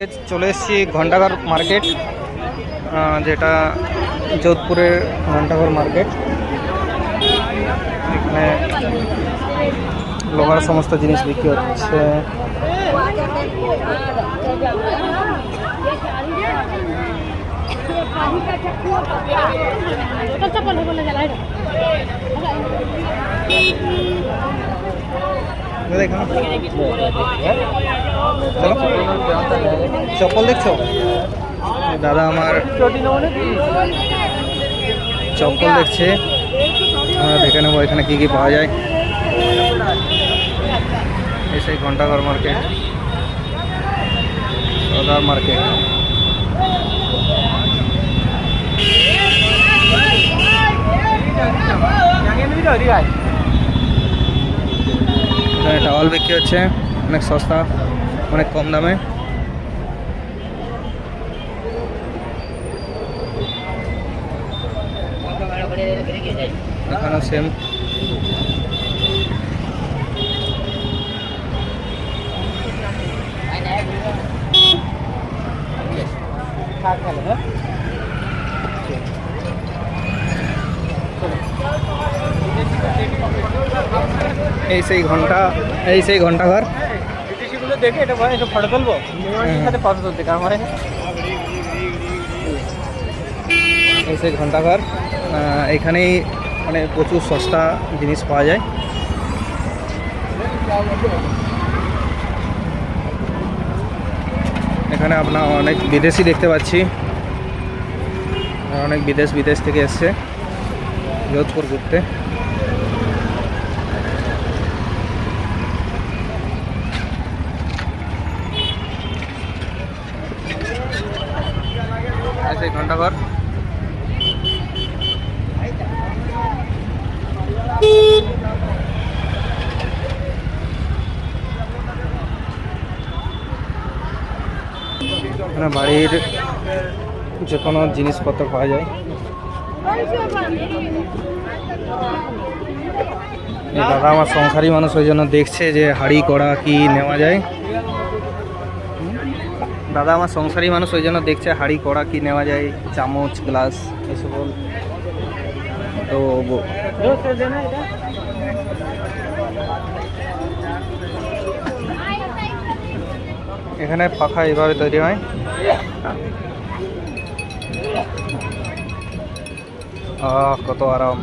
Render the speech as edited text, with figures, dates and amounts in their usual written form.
চলে এসেছি ঘন্টাঘর মার্কেট, যেটা যোধপুরের ঘন্টাঘর মার্কেট। এখানে লোহার সমস্ত জিনিস বিক্রি হচ্ছে। চপ্পল দেখছো দাদা? আমার চপ্পল দেখছে, দেখে নেবো এখানে কি কি পাওয়া যায়। এই সেই ঘন্টাঘর মার্কেট, সদার মার্কেট। এখানে টাওয়াল বিক্রি হচ্ছে অনেক সস্তা, অনেক কম দামে। এখানেও সেম। এই সেই ঘন্টাঘর। দেখে এটা ভাই এটা ফটো তুলবো, সাথে ফটো তুলতে আমার এই সেই ঘন্টাঘর। এখানেই মানে প্রচুর সস্তা জিনিস পাওয়া যায়। এখানে আপনার অনেক বিদেশি দেখতে পাচ্ছি, অনেক বিদেশ থেকে এসছে যোধপুর ঘুরতে। সেই ঘন্টাঘর। এখানে বাড়ির যে কোনো জিনিসপত্র পাওয়া যায়। দাদা আমার সংসারী মানুষ, ওই জন্য দেখছে যে হাঁড়ি কড়া কি নেওয়া যায়। দাদা আমার সংসারী মানুষ, ওই জন্য দেখছে হাঁড়ি কড়া কি নেওয়া যায়, চামচ গ্লাস এসব। তো এখানে পাখা এভাবে তৈরি হয়। কত আরাম।